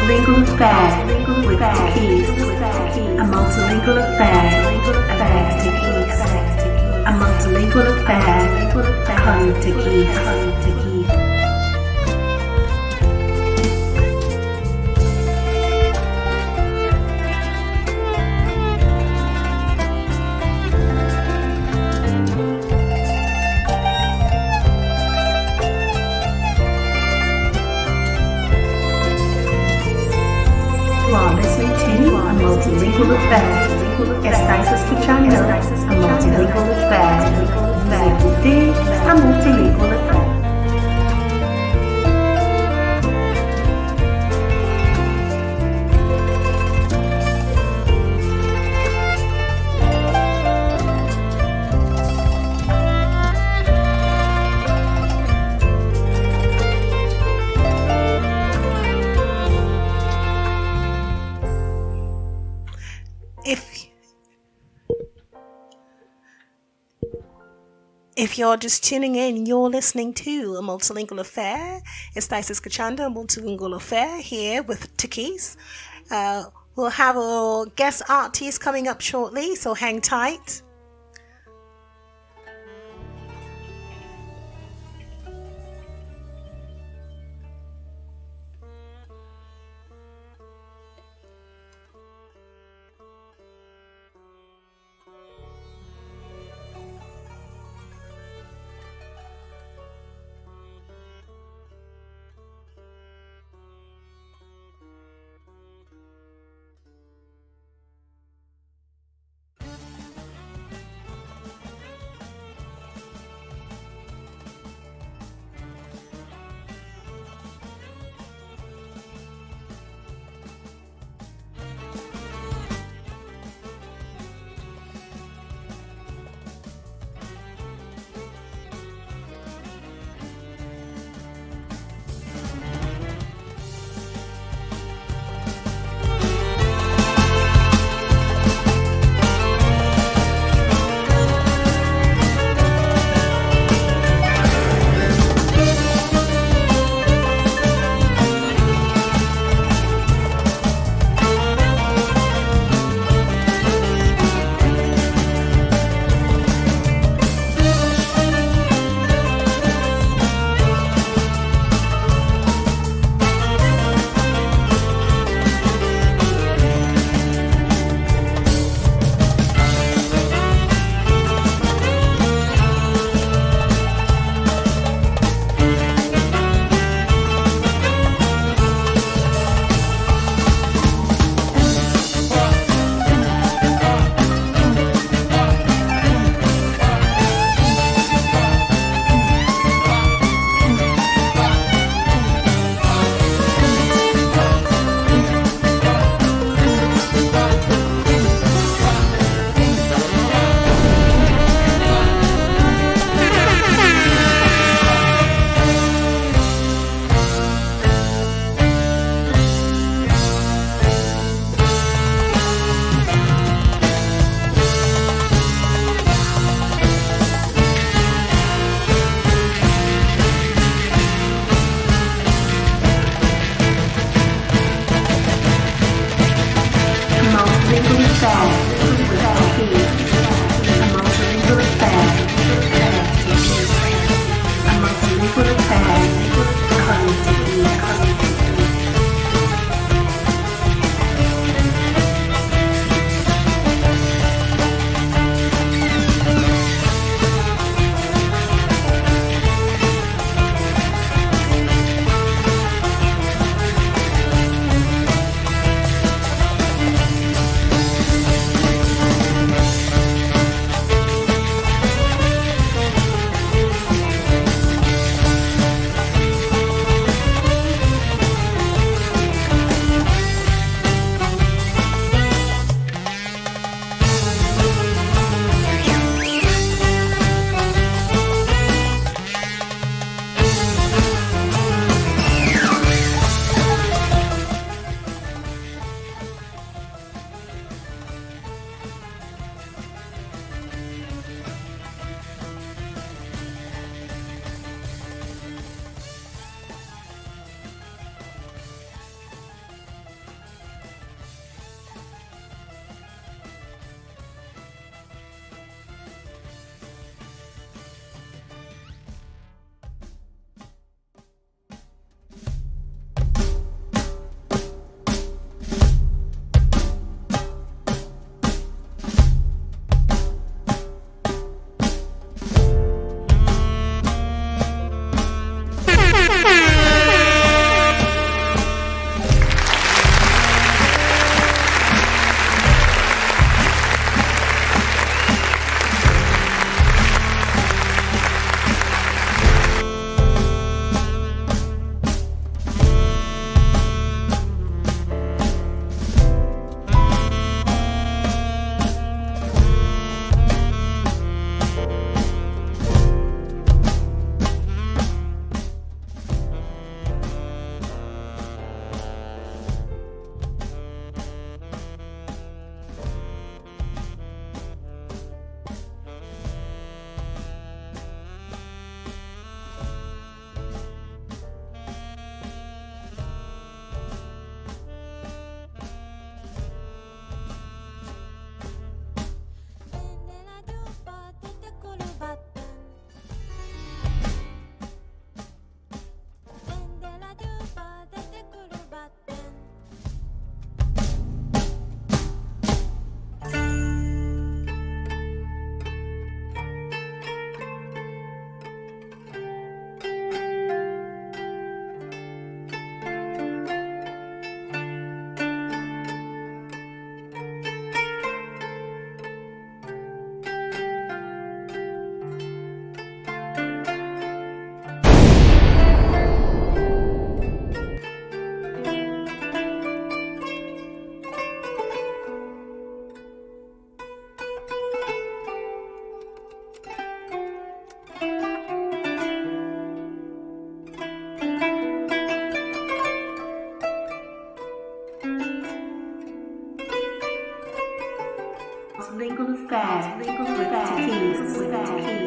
multilingual affair with Takeyce. A multilingual affair Takeyce. A multilingual affair Takeyce. You are listening to A Multilingual Affair. Estás escuchando A Multilingual Affair. Vous écoutez A Multilingual Affair. If you're just tuning in, you're listening to A Multilingual Affair. Estás escuchando A Multilingual Affair here with Takeyce. We'll have a guest artist coming up shortly, so hang tight.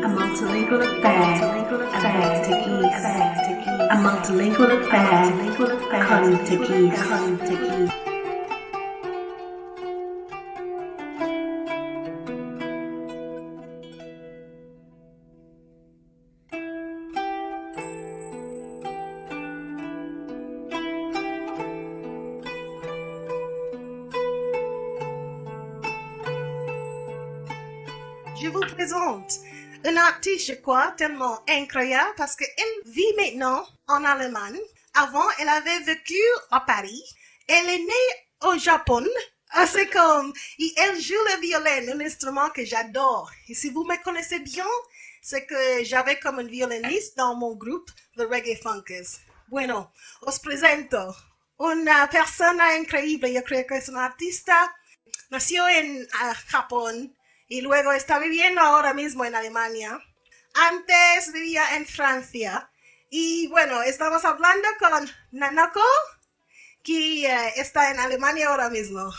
A multilingual affair. Avec Takeyce. A multilingual affair. Con Takeyce. Je vous présente une artiste, je crois, tellement incroyable parce qu'elle vit maintenant en Allemagne. Avant, elle avait vécu à Paris. Elle est née au Japon. C'est comme, et elle joue le violon, un instrument que j'adore. Et si vous me connaissez bien, c'est que j'avais comme un violoniste dans mon groupe, The Reggae Funkers. Bueno, os presento una persona increíble. Yo creo que es una artista. Nació en Japón. Y luego está viviendo ahora mismo en Alemania. Antes vivía en Francia. Y bueno, estamos hablando con Nanaco, que está en Alemania ahora mismo.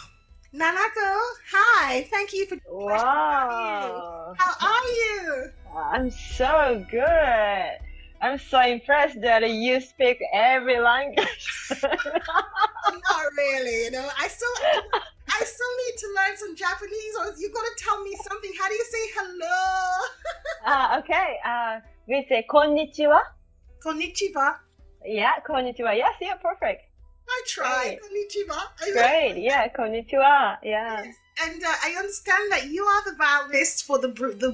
Nanaco, hi. Thank you for Wow. How are you? I'm so good. I'm so impressed that you speak every language. Not really, I still need to learn some Japanese, or you gotta tell me something. How do you say hello? Okay. We say konnichiwa. Konnichiwa. Yeah, konnichiwa. Yes, yeah, perfect. I tried. Konnichiwa. Great. Yeah, konnichiwa. Yeah. Yes. And I understand that you are the violinist for the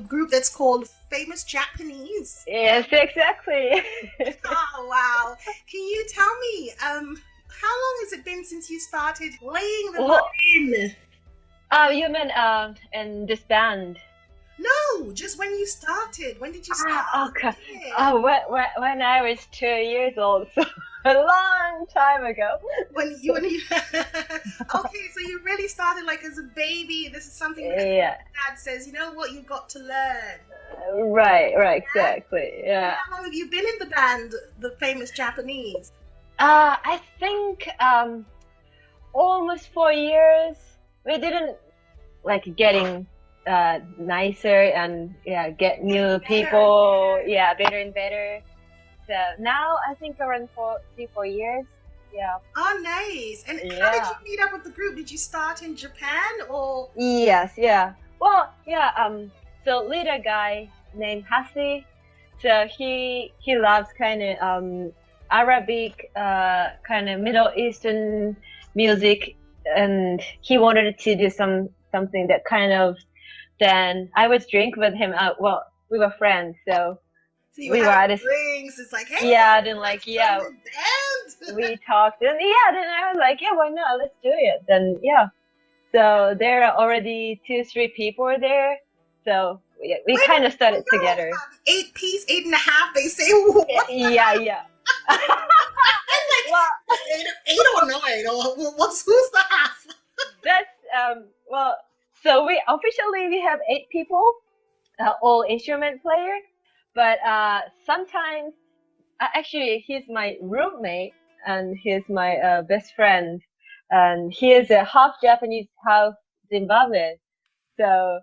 group that's called Famous Japanese. Yes, exactly. Oh, wow. Can you tell me, how long has it been since you started playing the violin? You mean in this band? No, just when you started. When did you start? Okay. Yeah. When I was 2 years old, so a long time ago. When you okay, so you really started like as a baby. This is something that Dad says, you know what, you've got to learn. Right, exactly. Yeah. How long have you been in the band, the Famous Japanese? I think almost 4 years. We didn't like getting nicer and get new people. Yeah, better and better. So now I think around 4 years. Yeah. Oh, nice. And how did you meet up with the group? Did you start in Japan or? Yes, yeah. Well, yeah. So leader guy named Hasi. So he loves kind of Arabic, kind of Middle Eastern music, and he wanted to do something that kind of. Then I would drink with him. Well, we were friends, so we were at drinks. It's like, hey, then like we talked, and then I was like, why not? Let's do it. Then so there are already 2-3 people there, so we kind of started together. 8 and a half. They say, yeah. I'm like, well, 8 or 9, or who's the half? That's so we officially have 8 people, all instrument players. But sometimes, actually, he's my roommate and he's my best friend, and he is a half Japanese, half Zimbabwean. So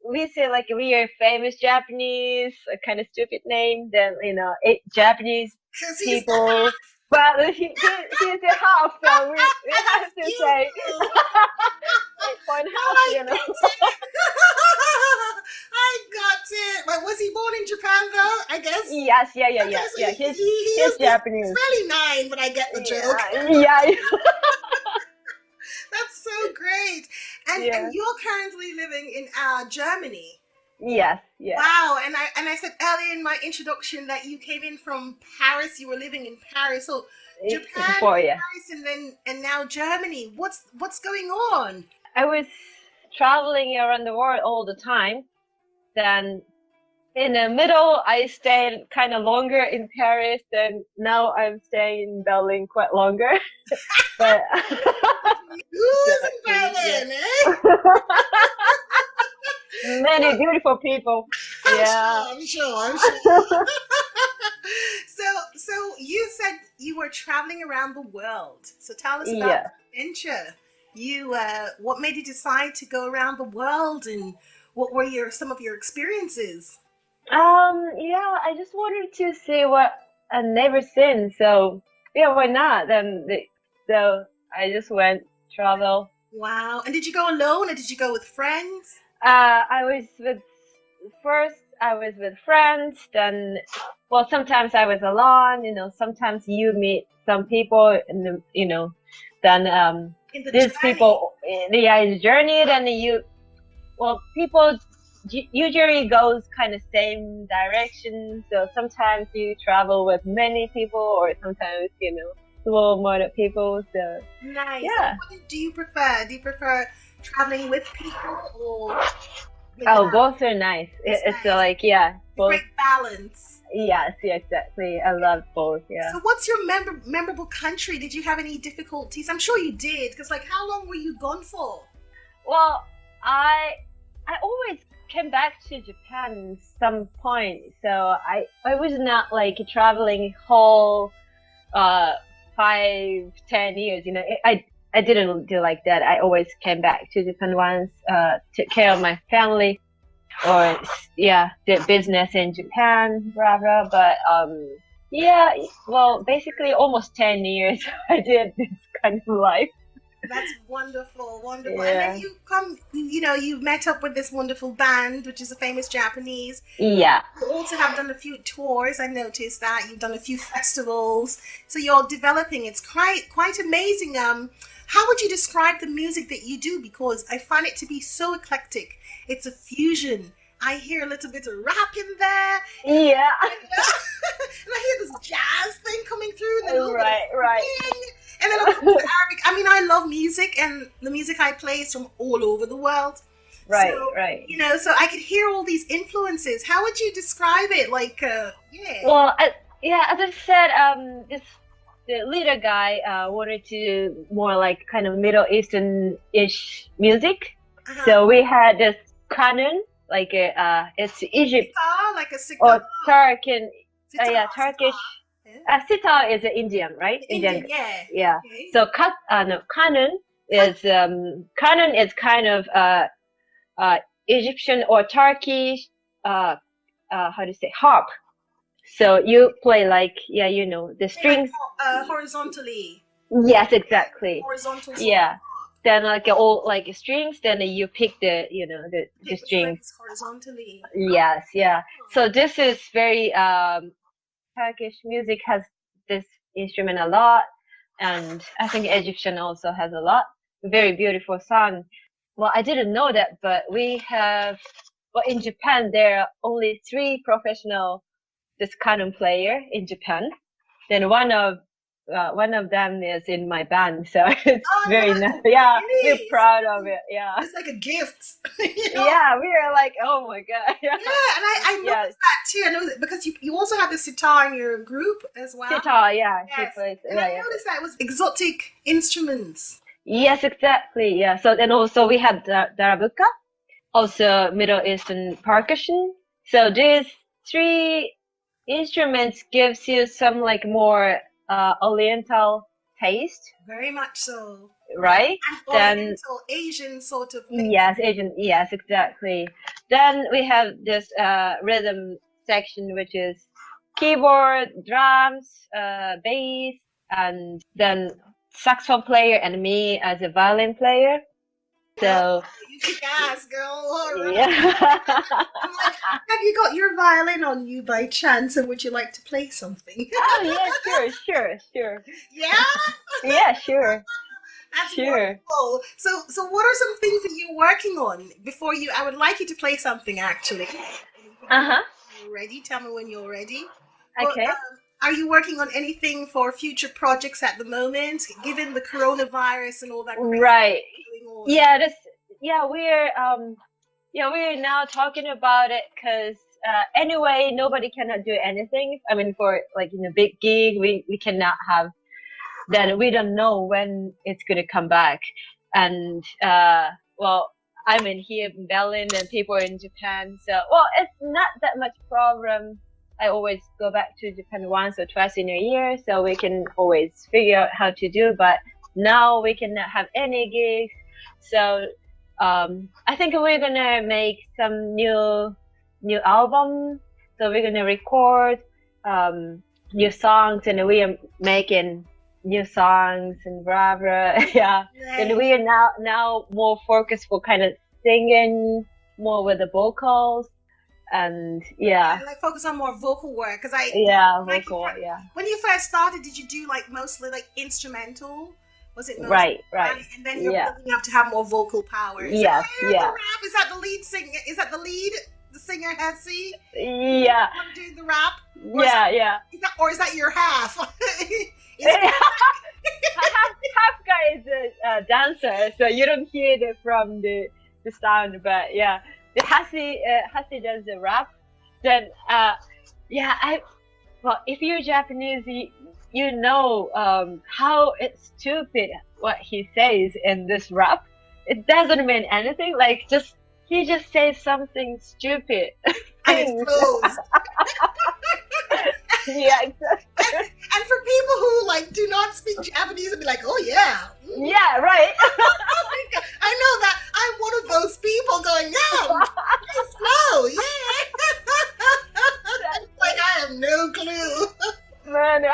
we say like we are famous Japanese, a kind of stupid name. Then 8 Japanese people. But he's a half, so we have to say 8.5, I got it. But was he born in Japan though? I guess. Yes, yeah. So He's Japanese. It's really 9, but I get the joke. Yeah. That's so great. And you're currently living in Germany. Yes, yeah. Wow, and I said earlier in my introduction that you came in from Paris. You were living in Paris, so Japan, Paris, and now Germany. What's going on? I was traveling around the world all the time. Then in the middle, I stayed kind of longer in Paris. Then now I'm staying in Berlin quite longer. But who's in Berlin? Many beautiful people. I'm sure. So you said you were traveling around the world. So tell us about the adventure. You, what made you decide to go around the world, and What were some of your experiences? Yeah, I just wanted to see what I've never seen. So yeah, why not? So I just went travel. Wow. And did you go alone or did you go with friends? I was with first. I was with friends. Then, well, sometimes I was alone. Sometimes you meet some people, and then In the these journey. people, yeah, in the journey. Then people usually goes kind of same direction. So sometimes you travel with many people, or sometimes small amount of people. So Nice. yeah. And what do you prefer? Do you prefer traveling with people or Oh, without? both are nice. It's Nice. like, yeah, both. Great balance. Yes, yeah, exactly. I love both. Yeah. So what's your memorable country? Did you have any difficulties? I'm sure you did, because like how long were you gone for? Well, I always came back to Japan some point, so I was not like traveling whole 5-10 years. I didn't do like that. I always came back to Japan once, took care of my family, or yeah, did business in Japan, blah blah. But yeah, well, basically almost 10 years I did this kind of life. That's wonderful, wonderful. And then Yeah. you met up with this wonderful band, which is a famous Japanese. Yeah. You also have done a few tours. I noticed that you've done a few festivals. So you're developing. It's quite amazing. How would you describe the music that you do? Because I find it to be so eclectic. It's a fusion. I hear a little bit of rap in there, Yeah. and I hear this jazz thing coming through, and then a little bit of Right. swing, and then a little bit of Arabic. I mean, I love music, and the music I play is from all over the world. Right. So, Right. so I could hear all these influences. How would you describe it? Like, yeah. Well, yeah, as I said, the leader guy wanted to do more like kind of Middle Eastern-ish music. Uh-huh. So we had this canon, like it's Egypt Sitar, like a sitar. or Turkish. Sitar, Yeah, Turkish. Yeah. Sitar is Indian, right? Indian, yeah. Yeah. Okay. So no, canon is kind of Egyptian or Turkish how do you say, harp. So you play like, yeah, the strings. Horizontally. Yes, exactly. Horizontal. Yeah. Then like all like strings, then you pick the the strings. Horizontally. Yes, yeah. So this is very Turkish music has this instrument a lot, and I think Egyptian also has a lot. Very beautiful song. Well, I didn't know that, but in Japan there are only 3 professional this canon player in Japan. Then one of them is in my band, so it's very nice. Yeah, we're proud of it. Yeah, it's like a gift. Yeah, we are like, oh my god. Yeah, and I noticed that too. I know that because you also have the sitar in your group as well. Sitar, yeah, yes. plays, and I noticed that it was exotic instruments. Yes, exactly. Yeah. So then also we have the darabuka, also Middle Eastern percussion. So these 3 instruments gives you some like more Oriental taste. Very much so. Right? And Oriental, Asian sort of mix. Yes, Asian. Yes, exactly. Then we have this rhythm section, which is keyboard, drums, bass, and then saxophone player and me as a violin player. So you kick ass, girl. Yeah. I'm like, have you got your violin on you by chance, and would you like to play something? Oh yeah, sure. Yeah. Yeah, sure. That's sure. Wonderful. So what are some things that you're working on before you? I would like you to play something actually. Ready? Tell me when you're ready. Okay. Well, are you working on anything for future projects at the moment, given the coronavirus and all that? Right. Yeah. We're now talking about it because anyway, nobody cannot do anything. I mean, for like big gig, we cannot have. Then we don't know when it's gonna come back, and I'm in here in Berlin, and people are in Japan, so it's not that much problem. I always go back to Japan once or twice in a year, so we can always figure out how to do. But now we cannot have any gigs, so I think we're gonna make some new album. So we're gonna record new songs, and we are making new songs and blah blah. Yeah, and we are now more focused for kind of singing more with the vocals. And I like focus on more vocal work because vocal. When you first started, did you do like mostly like instrumental? Was it mostly, right? And then you're building up to have more vocal power. Yes, The rap? Is that the lead singer? Is that the singer Hesse? Yeah. Doing the rap? Or is that your half? Half guy is a dancer, so you don't hear it from the sound, but the Hesse does the rap. Then well, if you're Japanese, you know how it's stupid what he says in this rap. It doesn't mean anything. Like he just says something stupid. And it flows. Yeah, exactly. And for people who like do not speak Japanese and be like, oh yeah. Yeah, right. Oh my God. I know that. I'm one of those people going, yeah, it's slow, yeah. Like I have no clue. Man,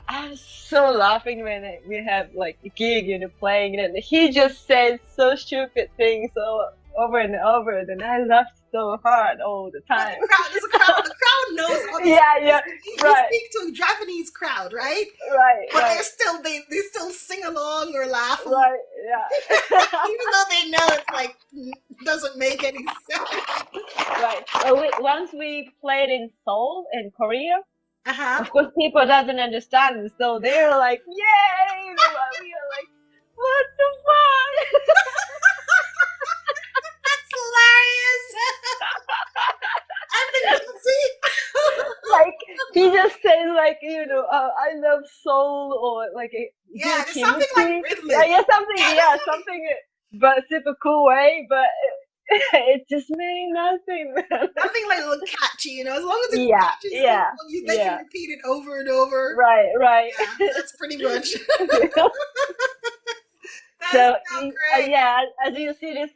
I'm so laughing when we have like a gig playing, and he just says so stupid things over and over, and I laugh so hard all the time. The crowd knows. Yeah, right. You speak to a Japanese crowd, right? Right. But they still sing along or laugh. Right. Yeah. Even though they know it's like doesn't make any sense. Right. Well, once we played in Seoul in Korea. Of course, people doesn't understand, so they're like, "Yay!" We are like, "What the fuck?" That's hilarious. Like he just says like I love soul, or like something like Ridley. Something, but super cool way, but. It just means nothing. Nothing like a little catchy, as long as it's catchy, they can repeat it over and over. Right. Yeah, that's pretty much. So great. as you see, this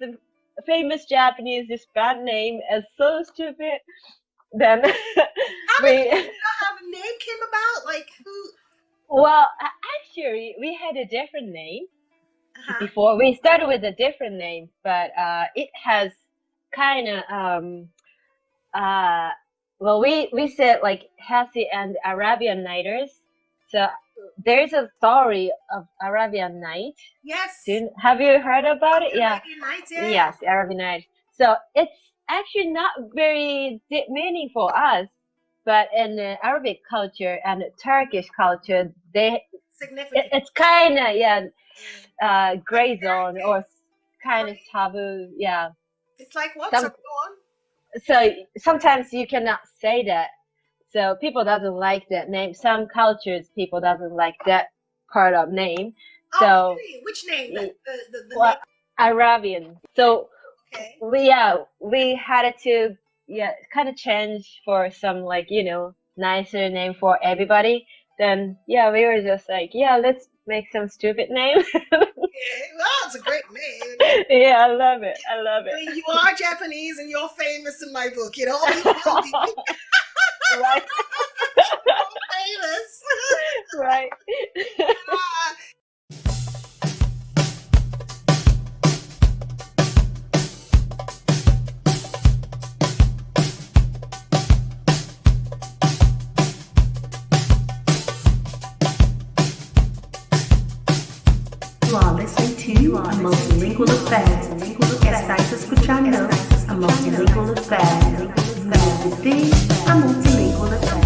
famous Japanese band name is so stupid. Then how did how the name came about? Like who? Well, actually, we had a different name. Before we started with a different name, but it has kind of we said like Hesse and Arabian Nighters. So there's a story of Arabian Night. Yes. Have you heard about it? Arabian Nights, yeah. Yes, Arabian Night. So it's actually not very deep meaning for us, but in the Arabic culture and the Turkish culture, it's kind of gray zone or kind of taboo. Yeah. It's like what? Go on. So sometimes you cannot say that. So people doesn't like that name. Some cultures people doesn't like that part of name. So really? Which name? The name? Arabian. So we had to kind of change for some nicer name for everybody. Then we were just like let's make some stupid name. Well, it's a great name. Yeah, I love it. I mean, you are Japanese and you're famous in my book, Right. Famous. Right. You are listening to A Multilingual Affair. Estás escuchando A Multilingual Affair. Visite A Multilingual Affair.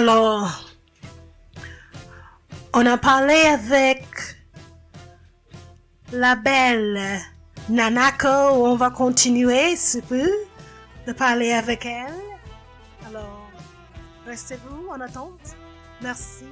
Alors, on a parlé avec la belle Nanaco. On va continuer, si peu, de parler avec elle. Alors, restez-vous en attente. Merci.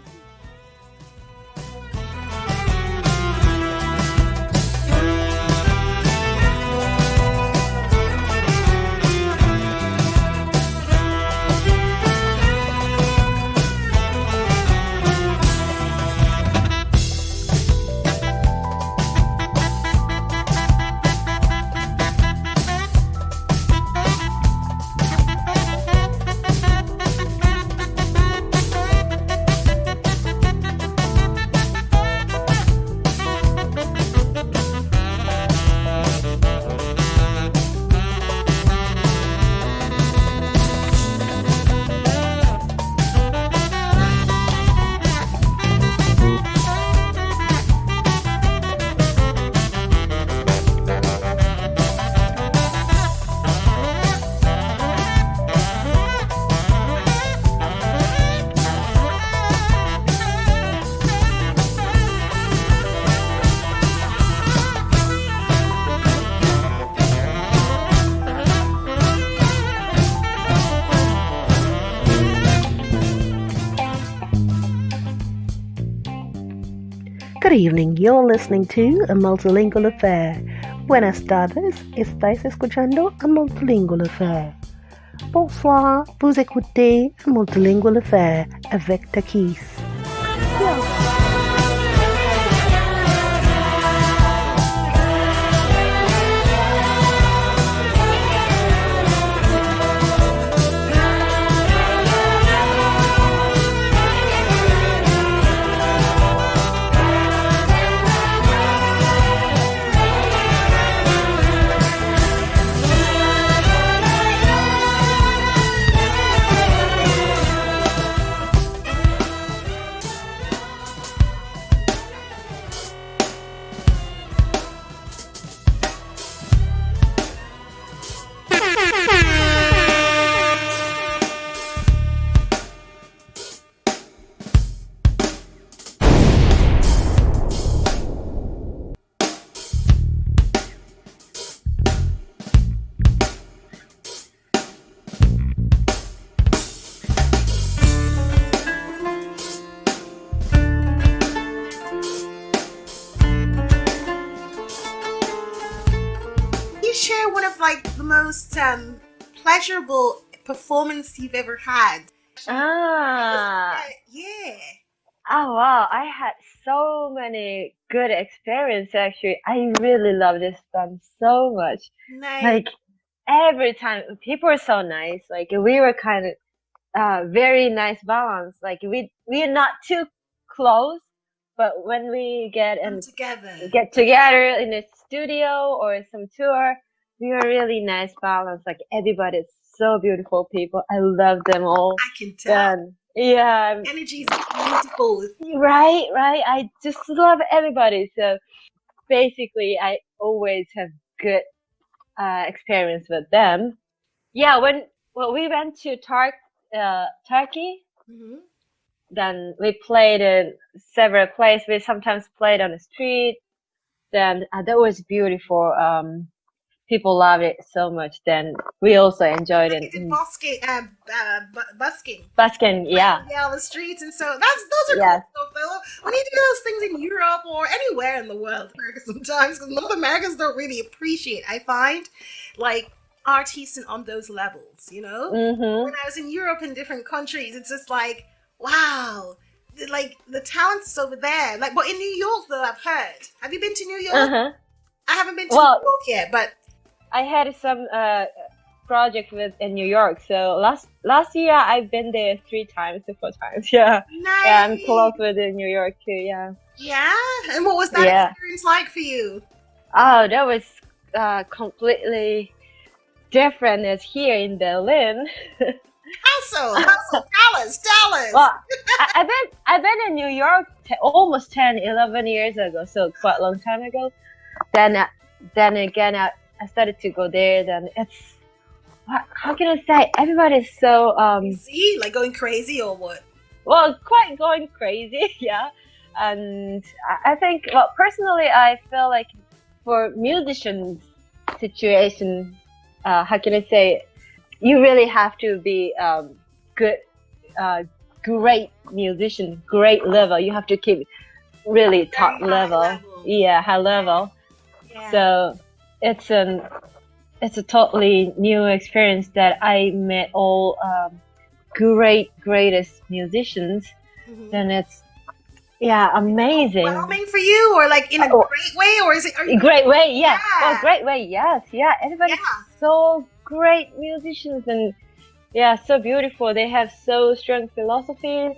Good evening, you're listening to A Multilingual Affair. Buenas tardes, estáis escuchando A Multilingual Affair. Bonsoir, vous écoutez A Multilingual Affair avec Takeyce. Share one of like the most pleasurable performance you've ever had. Yeah. Oh wow, I had so many good experiences actually. I really love this band so much. Nice. Like every time people are so nice. Like we were kind of very nice balance. Like we're not too close, but when we get together in a studio or some tour, we are really nice balance. Like everybody's so beautiful people. I love them all. I can tell. Yeah. Energy is beautiful. Right. I just love everybody. So basically, I always have good experience with them. Yeah. When we went to Turkey, then we played in several places. We sometimes played on the street. Then that was beautiful. People love it so much. Then we also enjoyed it. Busking, yeah. Yeah, on the streets, and so those are cool stuff. Though. We need to do those things in Europe or anywhere in the world. Sometimes, because North Americans don't really appreciate. I find, like artists on those levels. You know, when I was in Europe in different countries, it's just like, wow. Like the talent's over there. Like, but in New York, though, I've heard. Have you been to New York? I haven't been to New York yet, but I had some project in New York. So last year I've been there 3 times to 4 times. Yeah. Nice. Yeah, I'm close with New York too. Yeah. Yeah. And what was that experience like for you? Oh, that was completely different as here in Berlin. How so? Tell us. Well, I've been in New York almost 10-11 years ago, so quite a long time ago. Then again, I started to go there. Then how can I say? Everybody's so see, like going crazy or what? well, quite going crazy, yeah. And I think, well, personally, I feel like for musicians situation, how can I say, you really have to be good, great musician, great level. You have to keep really top level. Yeah, high level. Yeah. So it's a totally new experience that I met all greatest musicians. Then it's amazing. Overwhelming for you, or like in a great way, or is it? Great way, yeah. Oh, great way, yes, yeah. Everybody's so great musicians and so beautiful. They have so strong philosophy.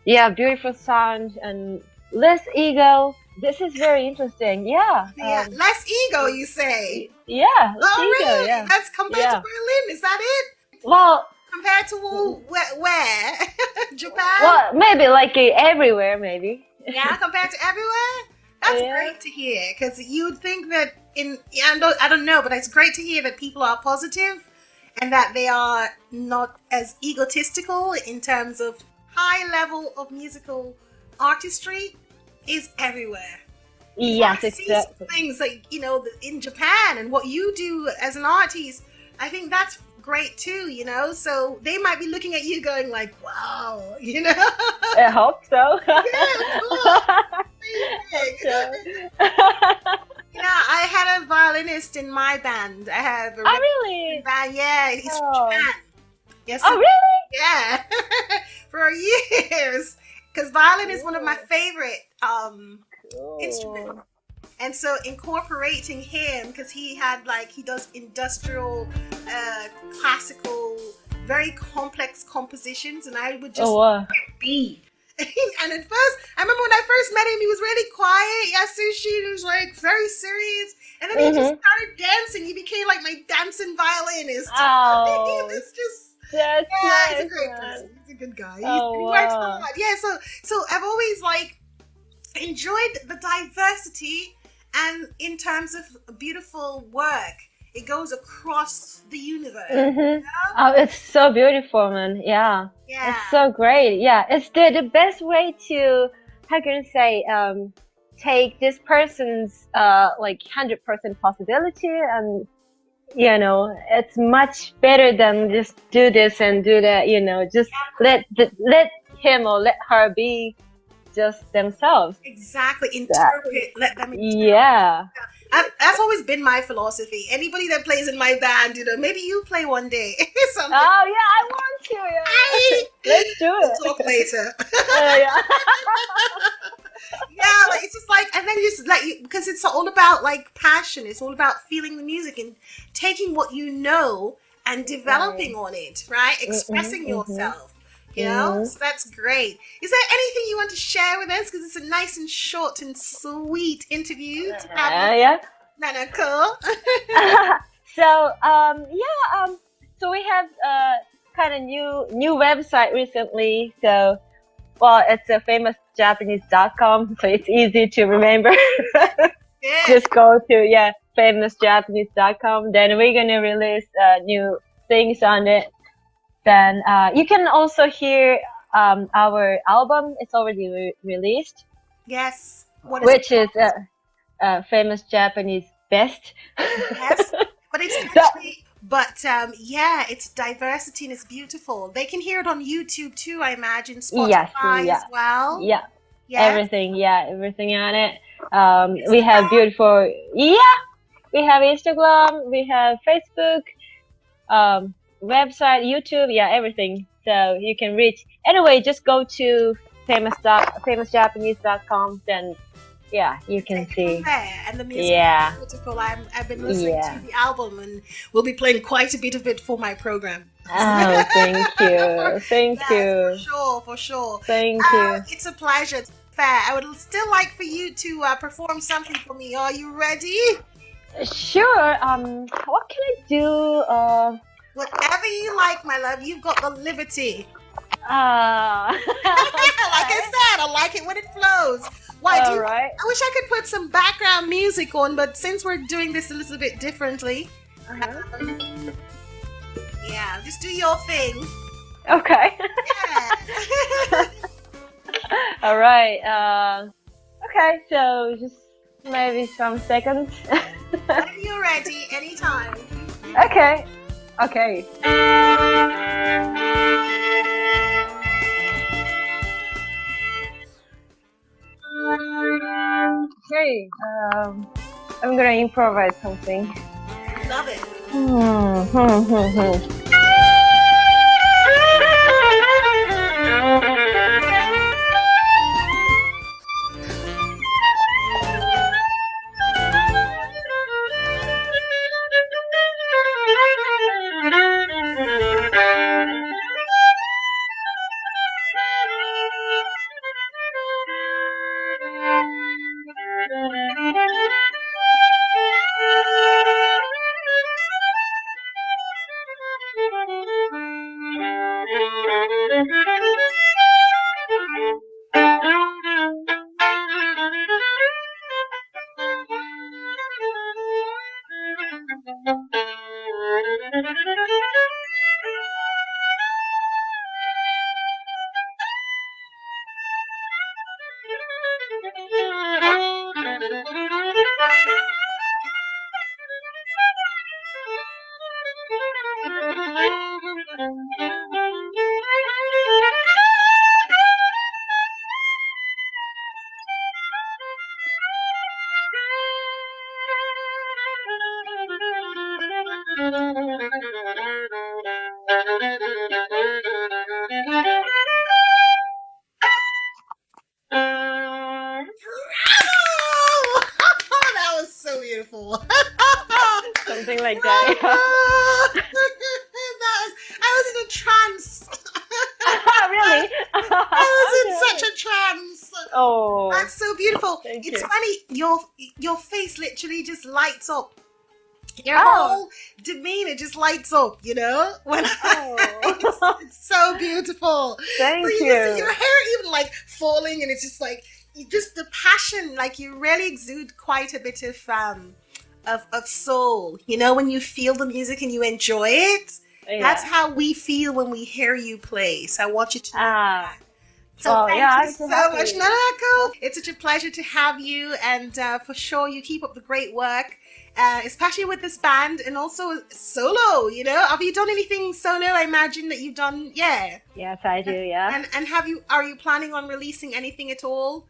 Beautiful sound and less ego. This is very interesting. Less ego, you say? Yeah. Less ego, really? yeah. That's compared to Berlin. Is that it? Well, compared to where? Japan? Well, maybe like everywhere, maybe. Yeah, compared to everywhere. That's great to hear, because you'd think that I don't know, but it's great to hear that people are positive and that they are not as egotistical in terms of high level of musical artistry is everywhere. Yes, exactly. Things like, in Japan and what you do as an artist, I think that's great too, so they might be looking at you going like, wow, I hope so. I had a violinist in my band. I have a really? band. Yeah, he's from Japan. Yes. Oh, really? Yeah. For years, because violin is one of my favorite instruments. And so incorporating him, because he does industrial, classical, very complex compositions, and I would just be. And at first, I remember when I first met him, he was really quiet. Yasushi, he was like very serious. And then he just started dancing. He became like my dancing violinist. Oh, it's just, that's nice, he's a great person. He's a good guy. He works hard. Yeah, so I've always enjoyed the diversity. And in terms of beautiful work, it goes across the universe. Oh, it's so beautiful, man. Yeah. It's so great. Yeah, it's the best way to, how can I say, take this person's 100% possibility, and it's much better than just do this and do that. Just let him or let her be just themselves. Exactly. Interpret. Let them interpret. Yeah. That's always been my philosophy. Anybody that plays in my band, maybe you play one day. Oh yeah, I want to. Yeah. Let's do it. We'll talk later. Yeah. It's just and then because it's all about passion. It's all about feeling the music and taking what you know and developing on it, right? Expressing yourself. So that's great. Is there anything you want to share with us? Because it's a nice and short and sweet interview to have with Nanaco. So we have kind of new website recently. So, well, it's a famousjapanese.com, so it's easy to remember. Just go to famousjapanese.com. Then we're gonna release new things on it. Then you can also hear our album. It's already released. Yes. Which is Famous Japanese Best. Yes. But it's actually, it's diversity and it's beautiful. They can hear it on YouTube too, I imagine. Spotify as well. Yeah. Everything on it. We have beautiful. Yeah. We have Instagram. We have Facebook. Website, YouTube, everything. So you can reach. Anyway, just go to famousjapanese.com. Then, you can see. And the music is beautiful. I've been listening to the album, and we'll be playing quite a bit of it for my program. Oh, thank you. Thank you. For sure. Thank you. It's a pleasure. It's fair. I would still like for you to perform something for me. Are you ready? Sure. What can I do? Whatever you like, my love. You've got the liberty. Like I said, I like it when it flows. I wish I could put some background music on, but since we're doing this a little bit differently, just do your thing. Okay. Yeah. All right. Okay, so just maybe some seconds. When you're ready, anytime. Okay. Okay. Okay. I'm gonna improvise something. Love it. That was so beautiful. Something like that. I was in a trance. Really? I was in such a trance. Oh, That's so beautiful. Thank It's you. funny, your face literally just lights up. Your Oh. whole demeanor just lights up, you know? When Oh. it's so beautiful. Thank So you. your hair even like falling, and it's just like just the passion. Like you really exude quite a bit of soul. You know, when you feel the music and you enjoy it. Yeah. That's how we feel when we hear you play. So I want you to know that. So Oh, thank yeah, you I'm so so happy. much, Nanaco. It's such a pleasure to have you, and for sure you keep up the great work, especially with this band and also solo. You know, have you done anything solo? I imagine that you've done, yeah. Yes, I do. Yeah. And are you planning on releasing anything at all?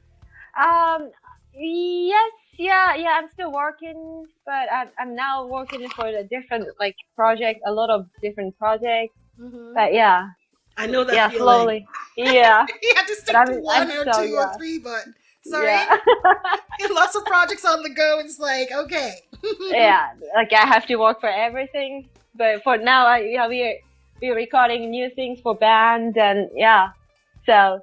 Yes. Yeah. I'm still working, but I'm now working for a different project, a lot of different projects. Mm-hmm. But yeah. I know that Yeah, feeling. slowly. Yeah. You have to stick But to I'm one or so, two or yeah. three, but sorry, Yeah. lots of projects on the go. It's like okay. Yeah, like I have to work for everything. But for now, we're recording new things for band, and yeah. So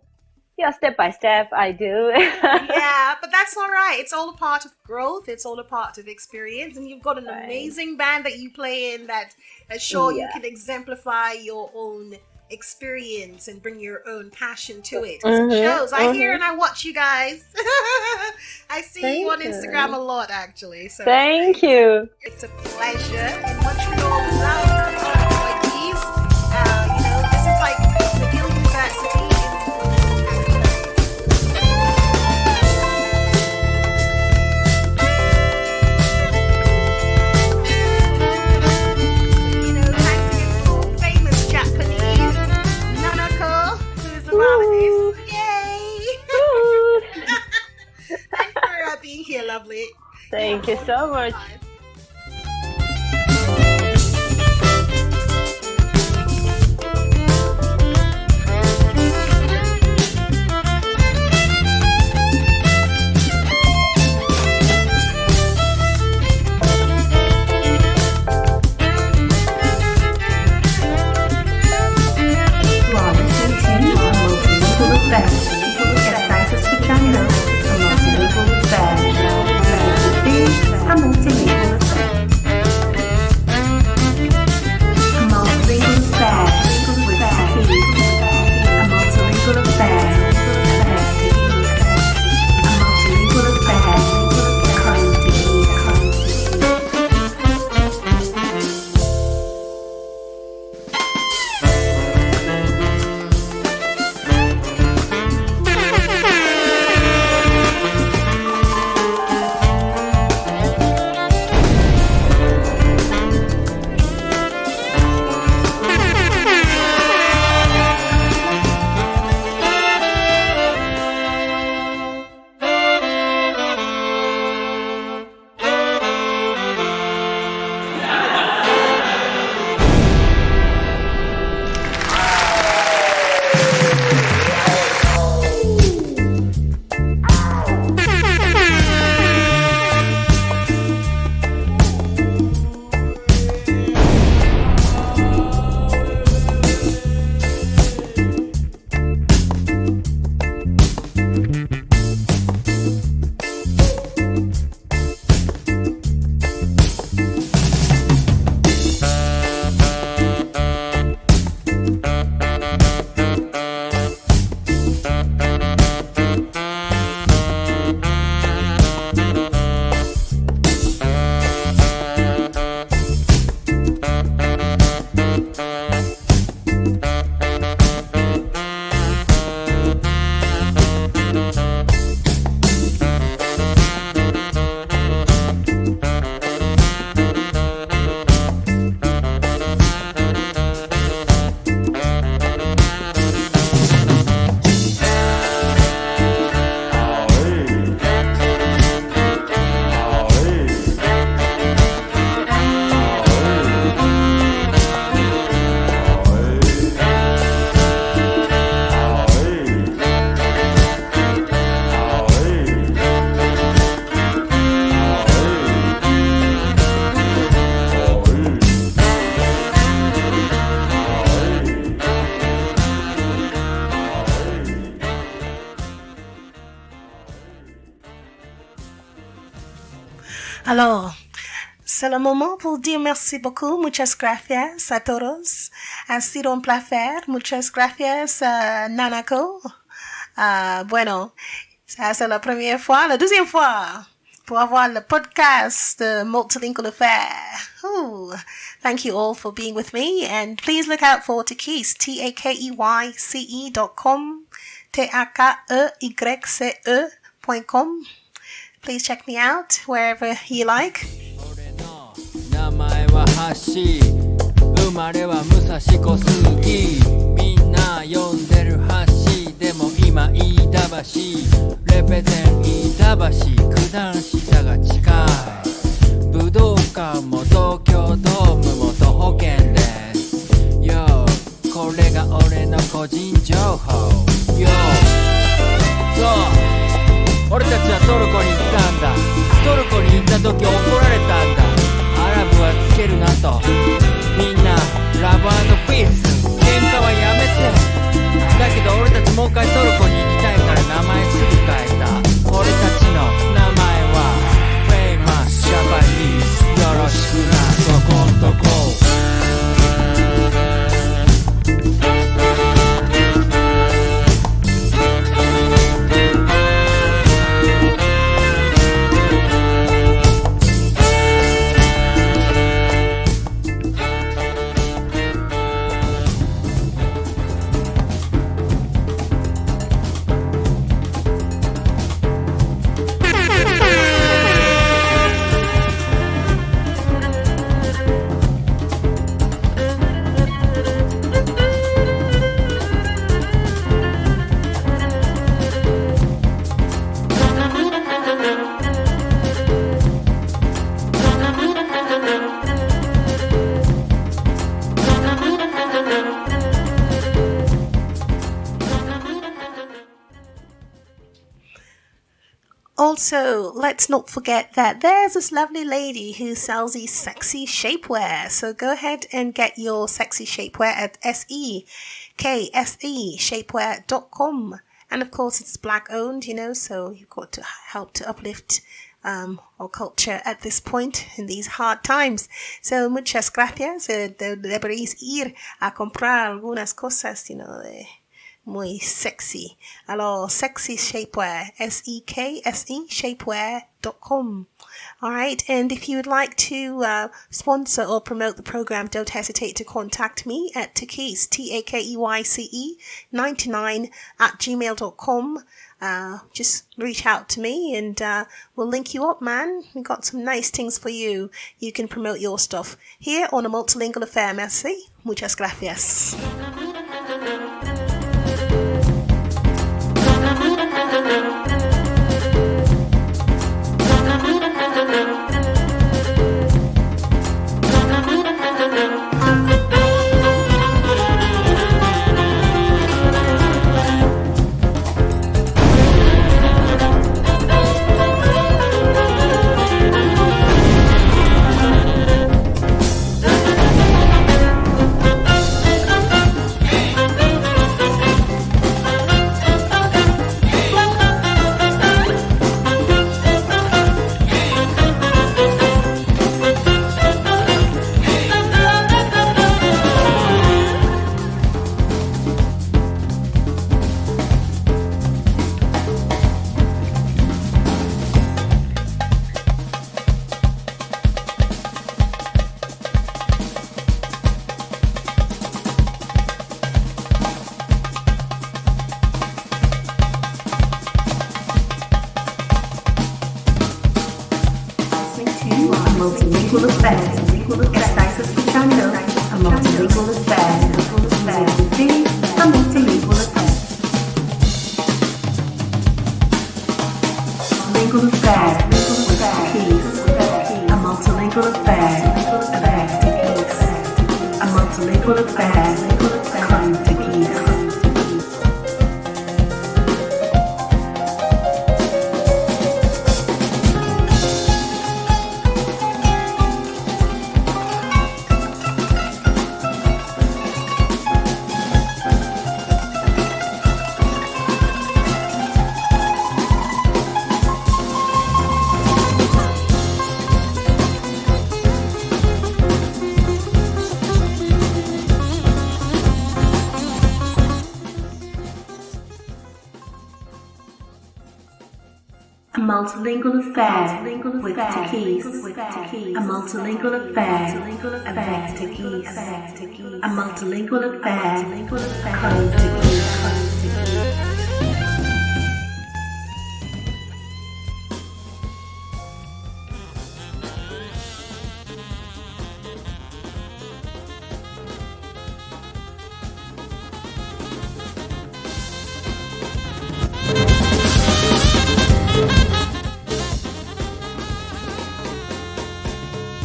yeah, step by step, I do. Yeah, but that's all right. It's all a part of growth. It's all a part of experience, and you've got an Right. amazing band that you play in that sure you Yeah. can exemplify your own experience and bring your own passion to it. Mhm, It shows. I hear mhm. and I watch you guys. I see you Thank on you. Instagram a lot, actually. So Thank you. it's a pleasure. In Montreal, we love arts like these. You know, this is like McGill University in you know, thanks again for famous Japanese Nanaco, who is a violinist. Yay! Woo. Thanks for being here, lovely. Thank you so much. You are listening to a multilingual affair. Estáis escuchando a multilingual affair. A multilingual Alors, c'est le moment pour dire merci beaucoup. Muchas gracias a todos. Ha sido un placer. Muchas gracias, Nanaco. Bueno, ça c'est la première fois. La deuxième fois, pour avoir le podcast Multilingual Affair. Ooh. Thank you all for being with me. And please look out for Takeyce, Takeyce.com, Takeyce.com. Please check me out wherever you like. 名前は橋生まれは武蔵小杉みんな呼んでる橋でも今飯田橋レペゼン飯田橋九段下が近い武道館も東京ドームも徒歩圏ですよこれが俺の個人情報よそう俺たちはトルコに行ったんだトルコに行った時怒られたんだアラブはつけるなとみんなラブ&ピース喧嘩はやめてだけど俺たちもう一回トルコに行きたいから名前すぐ変えた俺たちの名前はフェイマスジャパニーズよろしくなそこんとこAlso, let's not forget that there's this lovely lady who sells these sexy shapewear. So go ahead and get your sexy shapewear at SEKSE shapewear.com. And of course, it's black owned, so you've got to help to uplift our culture at this point in these hard times. So muchas gracias. Deberéis ir a comprar algunas cosas, muy sexy. Alors, sexy shapewear, SEKSE shapewear.com. All right. And if you would like to sponsor or promote the program, don't hesitate to contact me at Takeyce, Takeyce 99 at gmail.com. Just reach out to me and we'll link you up, man. We've got some nice things for you. You can promote your stuff here on a Multilingual Affair. Merci. Muchas gracias. Multilingual Affair. Estáis escuchando a Multilingual Affair. Sí, a Multilingual Affair. Multilingual Affair. Takeyce. A Multilingual Affair. Takeyce. A Multilingual Affair. Con Takeyce. multilingual affair with Takeyce. A multilingual affair avec Takeyce. A multilingual affair avec Takeyce.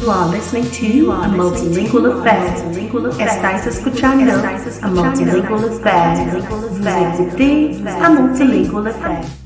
You are listening to a multilingual affair. Estáis escuchando a multilingual affair. Vous écoutez a multilingual affair.